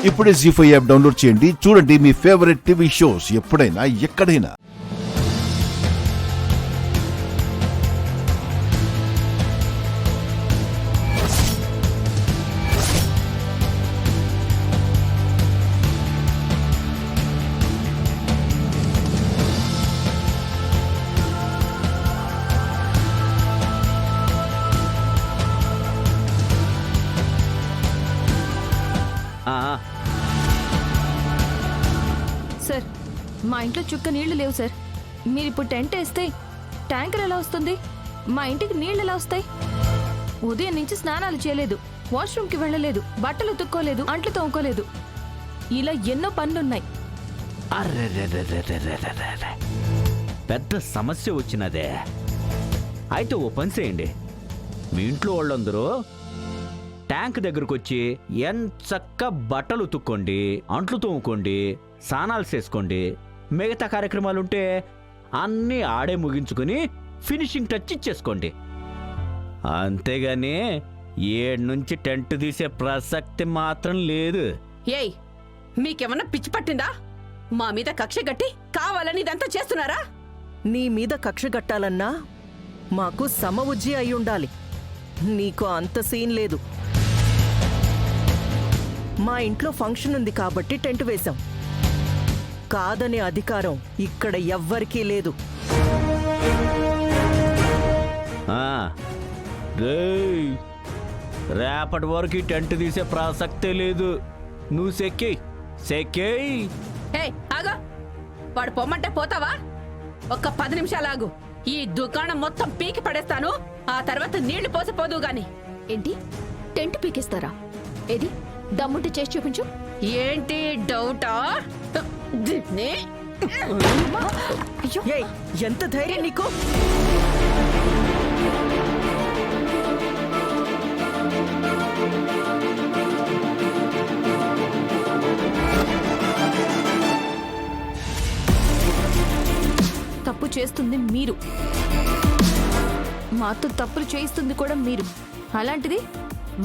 ఇప్పుడే జీ5 app download చేయండి. చూడండి మీ ఫేవరెట్ టీవీ షోస్ ఎప్పుడైనా ఎక్కడైనా. సార్, మా ఇంట్లో చుక్క నీళ్లు లేవు సార్. మీరిప్పుడు టెంట్ వేస్తే ట్యాంకర్ ఎలా వస్తుంది? మా ఇంటికి నీళ్లు ఎలా వస్తాయి? ఉదయం నుంచి స్నానాలు చేయలేదు, వాష్రూమ్కి వెళ్ళలేదు, బట్టలు ఉతుక్కోలేదు, అంట్లు తోముకోలేదు. ఇలా ఎన్నో పనులున్నాయి. అర్రెర్రెర్రెర్రెర్రెర్రెర్రెర్రె. పెద్ద సమస్య వచ్చినదే. అయితే ఓ పని చేయండి, మీ ఇంట్లో వాళ్ళందరూ ట్యాంక్ దగ్గరకు వచ్చి ఎంచక్క బట్టలు ఉతుక్కోండి, అంట్లు తోముకోండి, స్నానాలు చేసుకోండి. మిగతా కార్యక్రమాలుంటే అన్నీ ఆడే ముగించుకుని ఫినిషింగ్ టచ్ ఇచ్చేసుకోండి. అంతేగాని ఏడు నుంచి టెంట్ తీసే ప్రసక్తి మాత్రం లేదు. ఏయ్, మీకేమన్నా పిచ్చి పట్టిందా? మా మీద కక్ష గట్టి కావాలని ఇదంతా చేస్తున్నారా? నీ మీద కక్ష గట్టాలన్నా మాకు సమవుజ్జి అయి ఉండాలి. నీకు అంత సీన్ లేదు. మా ఇంట్లో ఫంక్షన్ ఉంది కాబట్టి టెంట్ వేశాం. కాదనే అధికారం ఇక్కడ ఎవ్వరికీ లేదు. రేయ్, రేపటి వరకు ఈ టెంట్ తీసే ప్రసక్తే లేదు. నువ్వు సెక్కేయ్. ఏయ్ ఆగా, వాడు పొమ్మంటే పోతావా? ఒక్క 10 నిమిషాలు ఆగు. ఈ దుకాణం మొత్తం పీకి పడేస్తాను. ఆ తర్వాత నీళ్లు పోసిపోదు గాని. ఏంటి, టెంట్ పీకేస్తారా? ఏది దమ్ముంటే చేసి చూపించు. ఏంటి డౌటా? దీన్ని అయ్యో, ఏయ్, ఎంత ధైర్యం నీకు? తప్పు చేస్తుంది మీరు, మాతో తప్పులు చేయిస్తుంది కూడా మీరు. అలాంటిది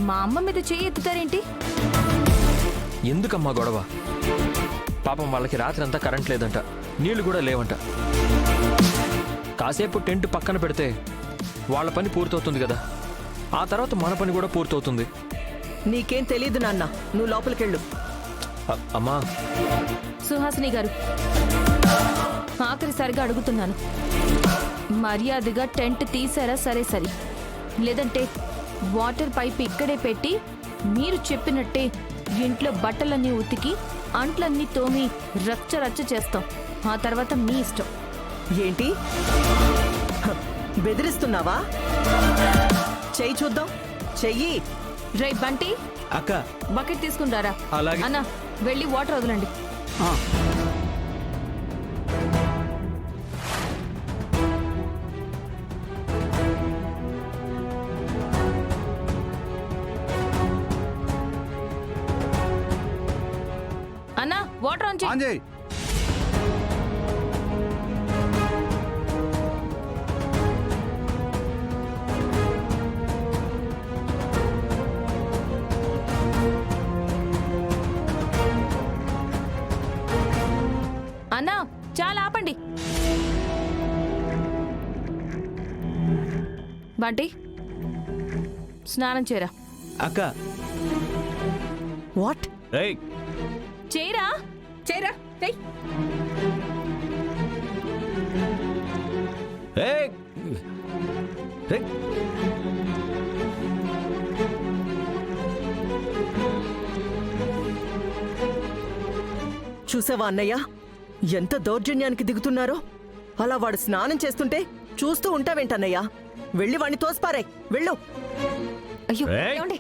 మా అమ్మ మీద చేయి ఎత్తుతారేంటి? ఎందుకమ్మా గొడవ? పాపం వాళ్ళకి రాత్రి అంతా కరెంట్ లేదంట, నీళ్లు కూడా లేవంట. కాసేపు టెంట్ పక్కన పెడితే వాళ్ళ పని పూర్తవుతుంది కదా, ఆ తర్వాత మన పని కూడా పూర్తవుతుంది. నీకేం తెలీదు నాన్న, నువ్వు లోపలికెళ్ళు. అమ్మా, సుహాసిని గారు, ఆఖరిసారిగా అడుగుతున్నాను, మర్యాదగా టెంట్ తీసారా? సరే సరే, లేదంటే వాటర్ పైప్ ఇక్కడే పెట్టి మీరు చెప్పినట్టే ఇంట్లో బట్టలన్నీ ఉతికి అంట్లన్నీ తోమి రచ్చ రచ్చ చేస్తాం. ఆ తర్వాత మీ ఇష్టం. ఏంటి, బెదిరిస్తున్నావా? చెయ్యి చూద్దాం, చెయ్యి. రై బంటి, అక్క, బకెట్ తీసుకుని రారా. అలాగే. అన్న, వెళ్ళి వాటర్ వదలండి. అన్న, వాటర్ ఆన్ చేయి. అన్నా, చాలా ఆపండి. బంటి, స్నానం చేయరా. అక్క. వాట్? ఏయ్, చేయరా. చేరా. ఏయ్, ఏయ్, ఏయ్. చూసావా అన్నయ్య, ఎంత దౌర్జన్యానికి దిగుతున్నారో? అలా వాడు స్నానం చేస్తుంటే చూస్తూ ఉంటావేంటన్నయ్యా? వెళ్ళి వాణ్ణి తోసిపారే, వెళ్ళు. అయ్యో, ఏయ్. ఏమండి?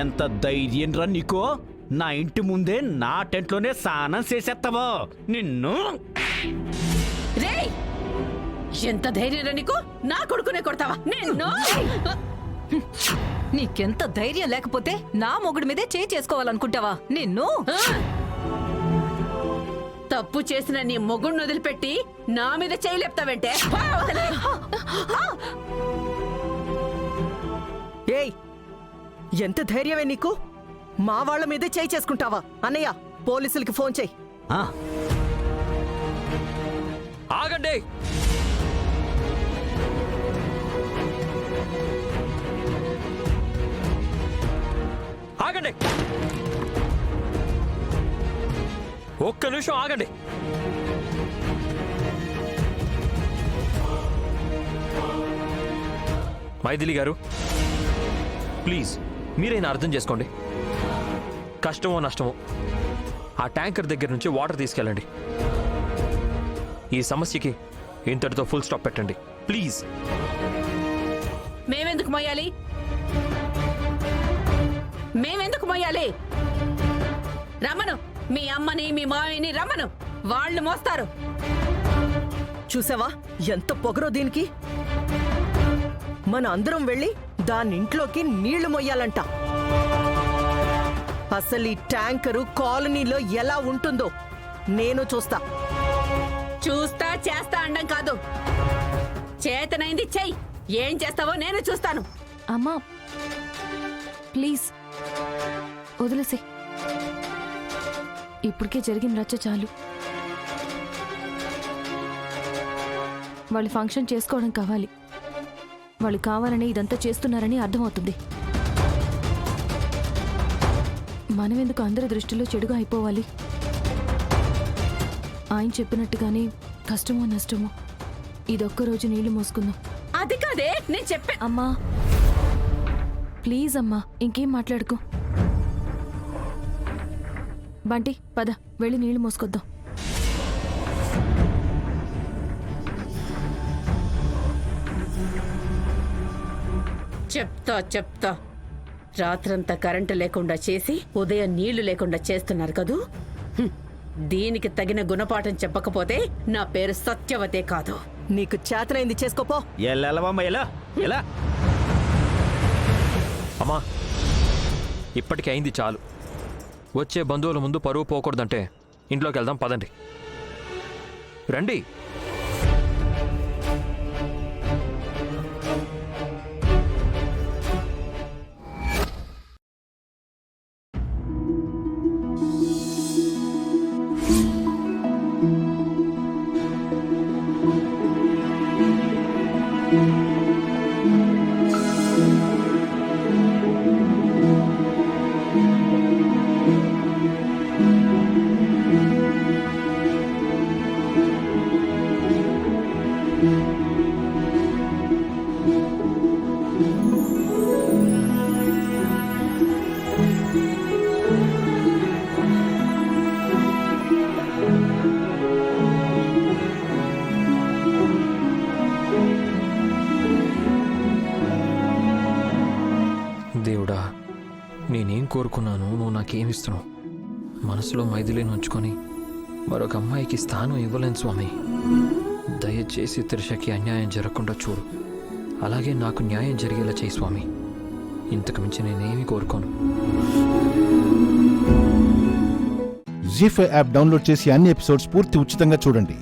ఎంత ధైర్యం రా నీకో? నా ఇంటి ముందే నా టెంట్లోనే స్నానం చేసేస్తావో నిన్ను. రేయ్, ఎంత ధైర్యం నీకు? నా కొడుకునే కొడతావా నిన్ను? నీకెంత ధైర్యం లేకపోతే నా మొగుడి మీదే చేయి చేసుకోవాలనుకుంటావా? నిన్ను తప్పు చేసిన నీ మొగుణ్ణి వదిలిపెట్టి నా మీద చేయి లేపుతావంటే? ఏయ్, ఎంత ధైర్యమే నీకు? మా వాళ్ళ మీదే చేయి చేసుకుంటావా? అన్నయ్య, పోలీసులకి ఫోన్ చేయి. ఆ, ఆగండి. ఆగండి, ఒక్క నిమిషం ఆగండి. మైథిలి గారు, ప్లీజ్ మీరైనా అర్థం చేసుకోండి. కష్టమో నష్టమో ఆ ట్యాంకర్ దగ్గర నుంచి వాటర్ తీసుకెళ్ళండి. ఈ సమస్యకి ఇంతటితో ఫుల్ స్టాప్ పెట్టండి ప్లీజ్. మేమెందుకు మోయాలి? మేమెందుకు మోయాలి? రమ్మను, మీ అమ్మని మీ మావయ్యని రమ్మను, వాళ్ళు మోస్తారు. చూసావా ఎంత పొగరో దీనికి? మన అందరం వెళ్ళి దాని ఇంట్లోకి నీళ్లు మొయ్యాలంట. అసలు ఈ ట్యాంకరు కాలనీలో ఎలా ఉంటుందో నేను చూస్తా. చూస్తా చేస్తా అండం కాదు, చేతనైంది చెయ్యి. ఏం చేస్తావో నేను చూస్తాను. అమ్మా ప్లీజ్ వదిలేసి, ఇప్పటికే జరిగిన రచ్చ చాలు. వాళ్ళు ఫంక్షన్ చేసుకోవడం కావాలి. వాళ్ళు కావాలని ఇదంతా చేస్తున్నారని అర్థమవుతుంది. మనమెందుకు అందరి దృష్టిలో చెడుగా అయిపోవాలి? ఆయన చెప్పినట్టుగానే కష్టమో నష్టమో ఇదొక్క రోజు నీళ్లు మోసుకుందాం. అది కాదే నేను చెప్పే. అమ్మా ప్లీజ్ అమ్మా, ఇంకేం మాట్లాడుకో. బంటి పద, వెళ్ళి నీళ్లు మోసుకొద్దాం. చెప్తా రాత్రంతా కరెంటు లేకుండా చేసి ఉదయం నీళ్లు లేకుండా చేస్తున్నారు కదూ. దీనికి తగిన గుణపాఠం చెప్పకపోతే నా పేరు సత్యవతే కాదు. నీకు చేతనైంది చేసుకోపో. ఎల్లవమ్మ, ఎలా ఎలా? అమ్మా, ఇప్పటికి అయింది చాలు. వచ్చే బంధువుల ముందు పరువు పోకూడదంటే ఇంట్లోకి వెళ్దాం పదండి. రండి. దేవుడా, నేనేం కోరుకున్నాను, నువ్వు నాకేమిస్తున్నావు? మనసులో మైథిలిని ఉంచుకొని మరొక అమ్మాయికి స్థానం ఇవ్వలేను స్వామి. దయచేసి త్రిషకి అన్యాయం జరగకుండా చూడు. అలాగే నాకు న్యాయం జరిగేలా చేయి స్వామి. ఇంతకు మించి నేనేమి కోరుకోను. జీ5 యాప్ డౌన్లోడ్ చేసి అన్ని ఎపిసోడ్స్ పూర్తి ఉచితంగా చూడండి.